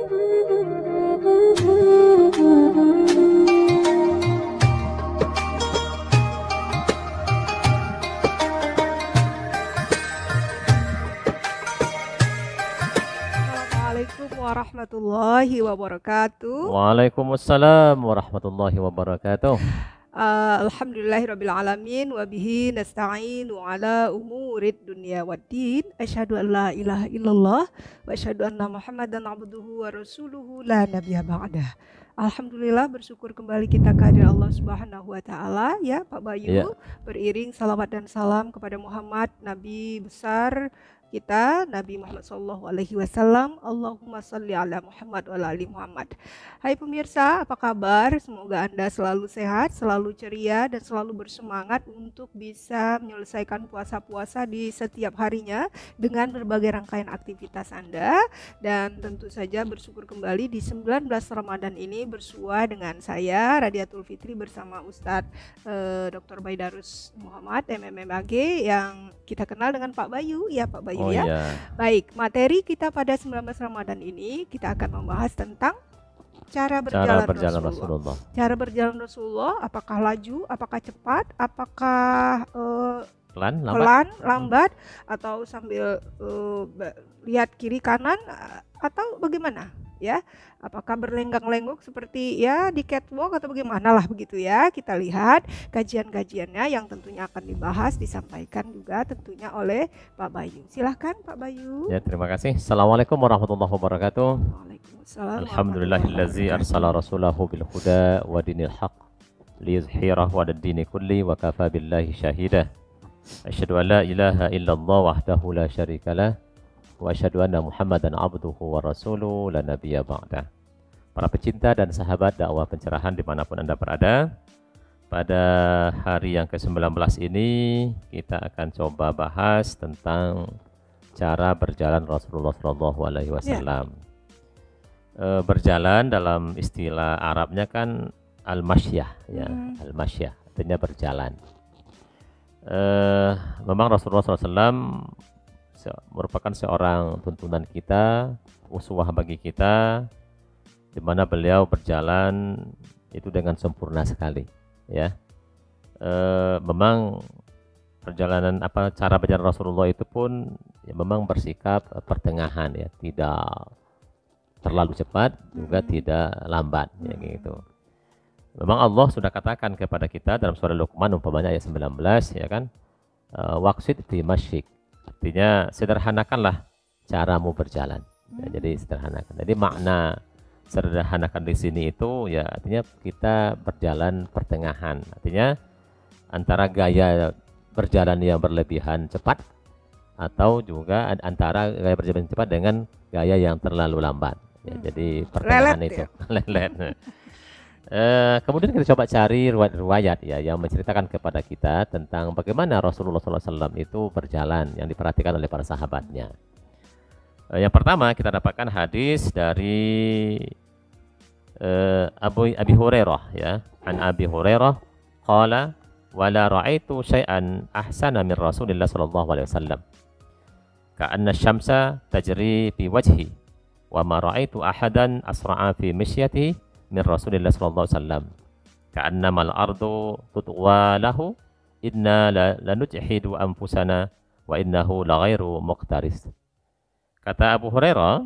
Assalamualaikum warahmatullahi wabarakatuh. Waalaikumsalam warahmatullahi wabarakatuh. Alhamdulillahirrabbilalamin. Wabihi nasta'inu ala umurid dunia waddin. Asyhadu an la ilaha illallah wa asyhadu anna muhammadan abduhu wa rasuluhu la nabiyya ba'dah. Alhamdulillah, bersyukur kembali kita kehadiran Allah Subhanahu wa taala ya Pak Bayu. Ya. Beriring salawat dan salam kepada Muhammad, nabi besar kita, Nabi Muhammad SAW. Allahumma salli ala Muhammad wa ala ali Muhammad. Hai pemirsa, apa kabar? Semoga Anda selalu sehat, selalu ceria, dan selalu bersemangat untuk bisa menyelesaikan puasa-puasa di setiap harinya dengan berbagai rangkaian aktivitas Anda. Dan tentu saja bersyukur kembali di 19 Ramadan ini bersua dengan saya, Radiatul Fitri, bersama Ustadz Dr. Baidarus Muhammad, MMMAG, yang kita kenal dengan Pak Bayu. Ya Pak Bayu. Oh ya. iya. Baik, materi kita pada 19 Ramadan ini kita akan membahas tentang cara berjalan Rasulullah. Cara berjalan Rasulullah, apakah laju, apakah cepat, apakah pelan, lambat, atau sambil lihat kiri kanan, atau bagaimana? Ya, apakah berlenggak-lenggok seperti ya di catwalk atau bagaimana lah begitu ya. Kita lihat kajian-kajiannya yang tentunya akan dibahas, disampaikan juga tentunya oleh Pak Bayu. Silahkan Pak Bayu. Ya, terima kasih. Assalamualaikum warahmatullahi wabarakatuh. Waalaikumsalam. Alhamdulillahillazi arsala rasulahu bil huda wa dinil haq liyuzhirahu 'ala ad-dini kulli wa kafa billahi syahida. Asyhadu an la ilaha illallah wahdahu la syarikalah wa asyhadu anna Muhammadan abduhu wa rasuluhu la nabiyya ba'dah. Para pecinta dan sahabat dakwah pencerahan dimanapun Anda berada, pada hari yang ke-19 ini kita akan coba bahas tentang cara berjalan Rasulullah SAW. Berjalan dalam istilah Arabnya kan al-masyah, ya, al-masyah artinya berjalan. Memang Rasulullah SAW merupakan seorang tuntunan kita, uswah bagi kita, di mana beliau berjalan itu dengan sempurna sekali, ya. Memang perjalanan cara berjalan Rasulullah itu pun ya, memang bersikap pertengahan, ya, tidak terlalu cepat juga tidak lambat, ya gitu. Memang Allah sudah katakan kepada kita dalam surah Luqman umpamanya ayat 19, ya kan, waqsid fi masyik. Artinya sederhanakanlah caramu berjalan. Ya, jadi sederhanakan. Jadi makna sederhanakan di sini itu ya artinya kita berjalan pertengahan. Artinya antara gaya berjalan yang berlebihan cepat atau juga antara gaya berjalan cepat dengan gaya yang terlalu lambat. Ya, jadi pertengahan itu. Lelet. Kemudian kita coba cari riwayat ya yang menceritakan kepada kita tentang bagaimana Rasulullah SAW itu berjalan yang diperhatikan oleh para sahabatnya. Yang pertama kita dapatkan hadis dari Abi Hurairah, ya, an Abi Hurairah qala wala ra'aitu syai'an ahsana min Rasulillah sallallahu alaihi wasallam ka'anna syamsa tajri fi wajhi wa ma ra'aitu ahadan asra'a fi mishyatihi min Rasulillah sallallahu alaihi wasallam ka'annamal ardu tutwa lahu inna lanujhidu anfusana wa innahu laghairu muqtaris. Kata Abu Hurairah,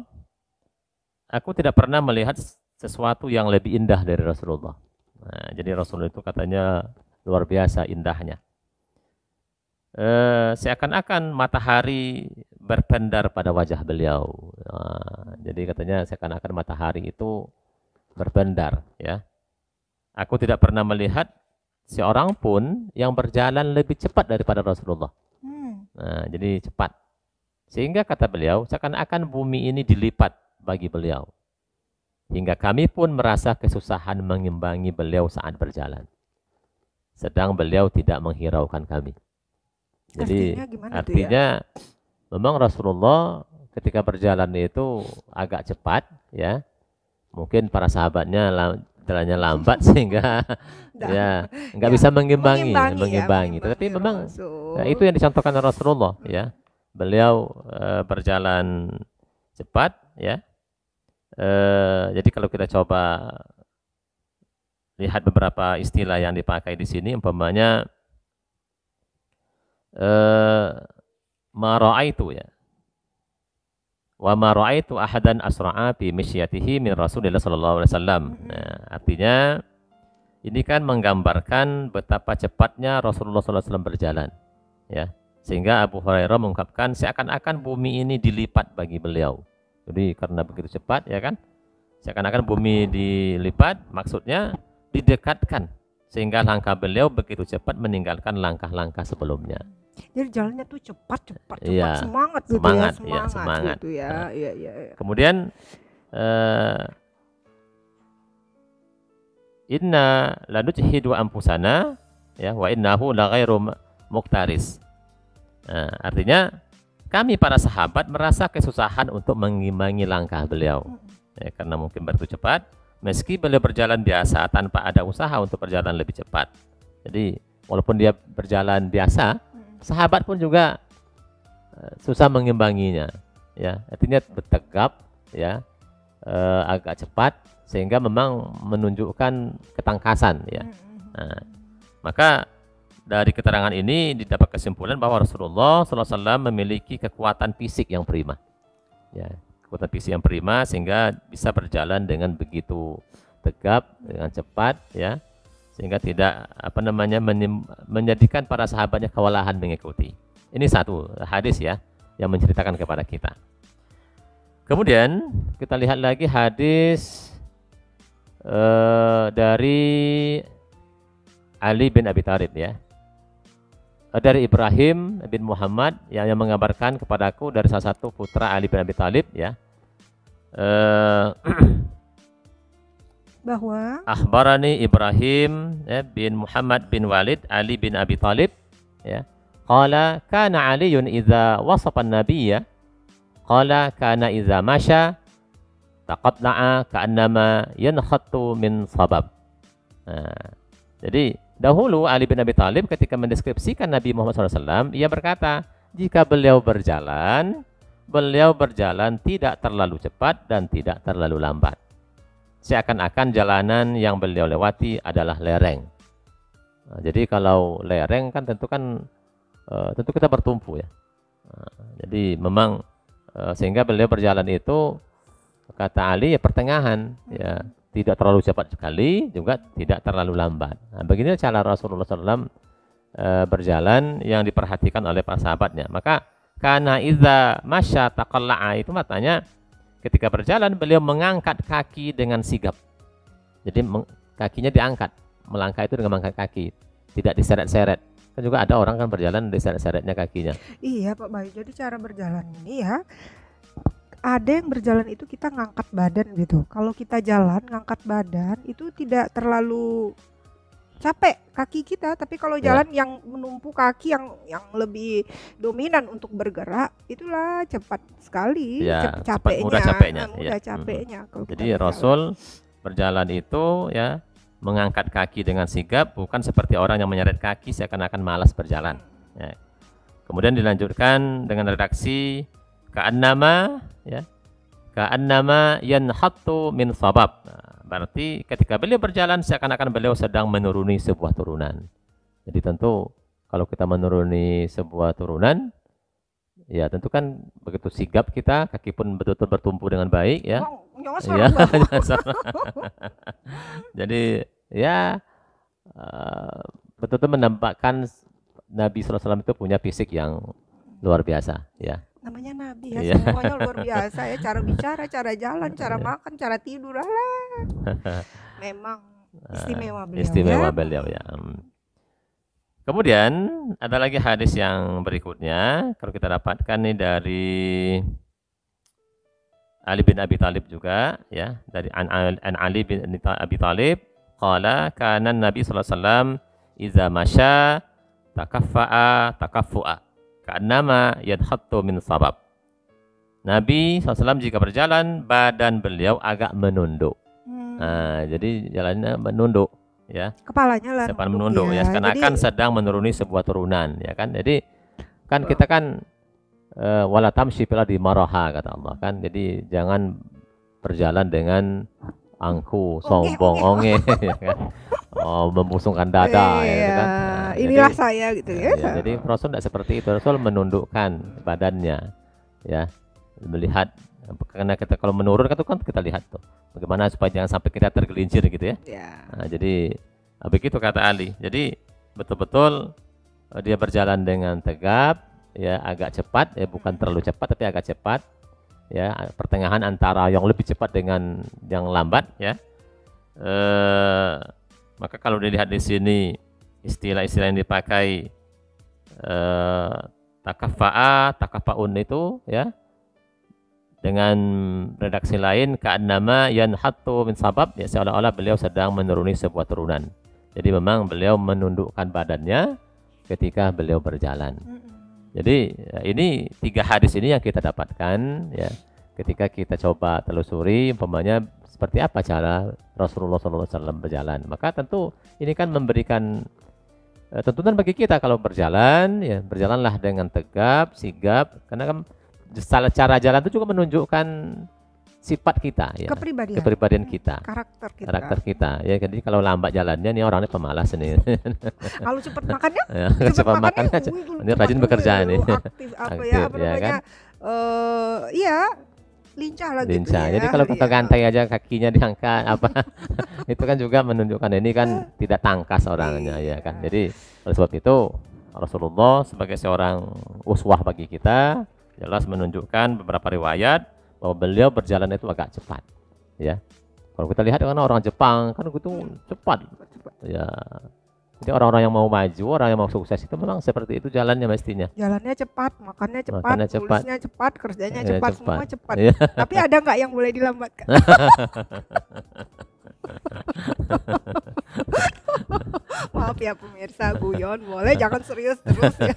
aku tidak pernah melihat sesuatu yang lebih indah dari Rasulullah. Nah, jadi Rasulullah itu katanya luar biasa indahnya. Seakan-akan matahari berpendar pada wajah beliau. Nah, jadi katanya seakan-akan matahari itu berpendar, ya. Aku tidak pernah melihat seorang pun yang berjalan lebih cepat daripada Rasulullah. Nah, jadi cepat. Sehingga kata beliau, seakan-akan bumi ini dilipat bagi beliau. Hingga kami pun merasa kesusahan mengimbangi beliau saat berjalan. Sedang beliau tidak menghiraukan kami. Jadi artinya memang Rasulullah ketika berjalan itu agak cepat, ya. Mungkin para sahabatnya jalannya lambat sehingga ya nggak bisa mengimbangi. Tetapi memang ya, itu yang dicontohkan oleh Rasulullah, ya. Beliau berjalan cepat, ya. Jadi kalau kita coba lihat beberapa istilah yang dipakai di sini, umpamanya ma ra'aitu ya. Wa ma ra'aitu ahadan asra'a bi misyatihi min Rasulillah sallallahu alaihi wasallam. Nah, artinya ini kan menggambarkan betapa cepatnya Rasulullah sallallahu alaihi wasallam berjalan, ya. Sehingga Abu Hurairah mengungkapkan seakan-akan bumi ini dilipat bagi beliau. Jadi karena begitu cepat, ya kan? Seakan-akan bumi dilipat, maksudnya didekatkan sehingga langkah beliau begitu cepat meninggalkan langkah-langkah sebelumnya. Jadi jalannya tuh cepat, Iya, semangat gitu semangat, ya, iya, semangat. gitu ya. Nah, Iya. kemudian inna lanujhidu anfusana ya wa innahu la ghairu muqtaris. Nah, artinya kami para sahabat merasa kesusahan untuk mengimbangi langkah beliau. Ya, karena mungkin begitu cepat, meski beliau berjalan biasa tanpa ada usaha untuk berjalan lebih cepat. Jadi walaupun dia berjalan biasa, sahabat pun juga susah mengimbanginya. Ya, artinya bertegap, ya, agak cepat sehingga memang menunjukkan ketangkasan. Ya. Nah, maka dari keterangan ini didapat kesimpulan bahwa Rasulullah SAW memiliki kekuatan fisik yang prima. Ya, kekuatan fisik yang prima sehingga bisa berjalan dengan begitu tegap, dengan cepat, ya, sehingga tidak menjadikan para sahabatnya kewalahan mengikuti. Ini satu hadis ya yang menceritakan kepada kita. Kemudian kita lihat lagi hadis dari Ali bin Abi Thalib ya. Dari Ibrahim bin Muhammad yang mengabarkan kepadaku dari salah satu putra Ali bin Abi Thalib ya. Bahwa akhbarani Ibrahim ya, bin Muhammad bin Walid Ali bin Abi Thalib ya. Qala kana Aliun idza wasafa an-nabiyya qala kana idza masya taqatta'a ka'annama yankhattu min sabab. Nah, jadi dahulu Ali bin Abi Thalib ketika mendeskripsikan Nabi Muhammad SAW, ia berkata, jika beliau berjalan tidak terlalu cepat dan tidak terlalu lambat. Seakan-akan jalanan yang beliau lewati adalah lereng. Nah, jadi kalau lereng kan tentu kita bertumpu ya. Nah, jadi memang sehingga beliau berjalan itu kata Ali ya pertengahan ya. Tidak terlalu cepat sekali, juga tidak terlalu lambat. Nah, begini cara Rasulullah SAW berjalan yang diperhatikan oleh para sahabatnya. Maka karena iza masya taqalla'a itu maknanya ketika berjalan beliau mengangkat kaki dengan sigap. Jadi kakinya diangkat, melangkah itu dengan mengangkat kaki, tidak diseret-seret. Kan juga ada orang kan berjalan diseret-seretnya kakinya. Iya Pak Bayu, jadi cara berjalan ini ya, ada yang berjalan itu kita ngangkat badan gitu. Kalau kita jalan ngangkat badan itu tidak terlalu capek kaki kita, tapi kalau jalan yang menumpu kaki yang lebih dominan untuk bergerak itulah cepat sekali capeknya. Mudah capeknya. Mudah capeknya. Jadi Rasul berjalan itu ya mengangkat kaki dengan sigap, bukan seperti orang yang menyeret kaki seakan-akan malas berjalan. Ya. Kemudian dilanjutkan dengan redaksi ka'annama ya ka'annama yanhattu min sabab. Nah, berarti ketika beliau berjalan seakan-akan beliau sedang menuruni sebuah turunan. Jadi tentu kalau kita menuruni sebuah turunan ya tentu kan begitu sigap kita, kaki pun betul-betul bertumpu dengan baik ya. Ya. Jadi ya betul-betul menampakkan Nabi SAW itu punya fisik yang luar biasa ya. Namanya Nabi ya, semuanya luar biasa ya, cara bicara, cara jalan, cara makan, cara tidur, memang istimewa beliau ya. Kemudian ada lagi hadis yang berikutnya, kalau kita dapatkan nih dari Ali bin Abi Thalib juga ya, dari an Ali bin Abi Thalib qala kana Nabi sallallahu alaihi wasallam iza masya takaffu'a ka'annama yadhattu min sabab. Nabi SAW jika berjalan badan beliau agak menunduk. Nah, jadi jalannya menunduk ya. Kepalanya lah menunduk ya, seakan-akan sedang menuruni sebuah turunan ya kan. Jadi kan kita kan wala tamshi fil ardi maraha kata Allah kan. Jadi jangan berjalan dengan angku, sombong, onge, ya kan? Membusungkan dada, ya kan? Nah, inilah saya gitu ya. Jadi Rasul tidak seperti itu. Rasul menundukkan badannya, ya, melihat. Karena kita kalau menurun kan kita lihat tuh bagaimana supaya jangan sampai kita tergelincir gitu ya. Nah, jadi begitu kata Ali. Jadi betul-betul dia berjalan dengan tegap, ya, agak cepat, ya, bukan terlalu cepat tapi agak cepat, ya, pertengahan antara yang lebih cepat dengan yang lambat, ya. Maka kalau dilihat di sini istilah-istilah yang dipakai takafa'un itu, ya, dengan redaksi lain ka'annama yanhattu min sabab, ya, seolah-olah beliau sedang menuruni sebuah turunan. Jadi memang beliau menundukkan badannya ketika beliau berjalan. Jadi ya, ini 3 hadis ini yang kita dapatkan, ya, ketika kita coba telusuri umpamanya seperti apa cara Rasulullah SAW berjalan. Maka tentu ini kan memberikan tuntunan bagi kita kalau berjalan, ya, berjalanlah dengan tegap, sigap, karena kan cara jalan itu juga menunjukkan sifat kita, ya, kepribadian kita, karakter kita, ya. Jadi kalau lambat jalannya, nih orangnya pemalas nih. Kalau cepat makannya, ya, cepat makannya, ini rajin bekerja nih, aktif ya kan? Iya, lincah lah gitu ya. Jadi kalau kita gantai aja kakinya diangkat apa, itu kan juga menunjukkan ini kan tidak tangkas orangnya, ya kan. Jadi oleh sebab itu Rasulullah sebagai seorang uswah bagi kita jelas menunjukkan beberapa riwayat bahwa beliau berjalan itu agak cepat, ya. Kalau kita lihat kan orang Jepang kan itu cepat, ya. Jadi orang-orang yang mau maju, orang yang mau sukses itu memang seperti itu jalannya mestinya. Jalannya cepat, makannya cepat, tulisnya cepat, kerjanya cepat, semua cepat. Ya. Tapi ada nggak yang boleh dilambatkan? Maaf ya pemirsa, guyon boleh, jangan serius terus ya.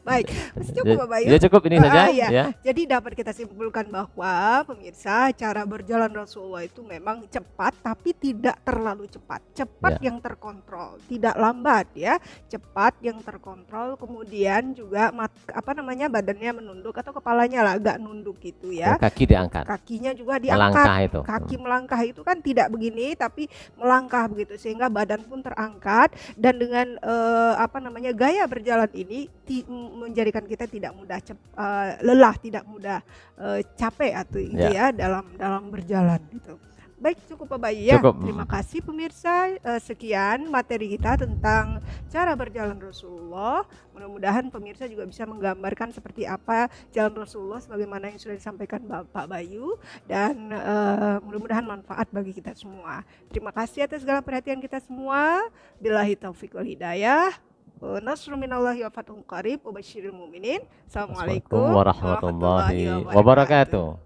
Baik, cukup Bapak Bayu. Ya cukup ini saja. Ya. Jadi dapat kita simpulkan bahwa pemirsa cara berjalan Rasulullah itu memang cepat tapi tidak terlalu cepat. Cepat yang terkontrol, tidak lambat ya. Cepat yang terkontrol, kemudian juga badannya menunduk atau kepalanya lah agak nunduk gitu ya. Dan kaki diangkat. Kakinya juga diangkat. Melangkah itu. Kaki melangkah itu kan tidak begini tapi melangkah begitu sehingga badan pun terangkat, dan dengan gaya berjalan ini menjadikan kita tidak mudah lelah, tidak mudah capek atau ya dalam berjalan gitu. Baik, cukup Pak Bayu ya. Cukup. Terima kasih pemirsa. Sekian materi kita tentang cara berjalan Rasulullah. Mudah-mudahan pemirsa juga bisa menggambarkan seperti apa jalan Rasulullah sebagaimana yang sudah disampaikan Pak Bayu, dan mudah-mudahan manfaat bagi kita semua. Terima kasih atas segala perhatian kita semua. Billahi taufiq wal hidayah. Nasrun minallahi wa fathun qarib wa basyiril mu'minin. Assalamualaikum warahmatullahi wabarakatuh.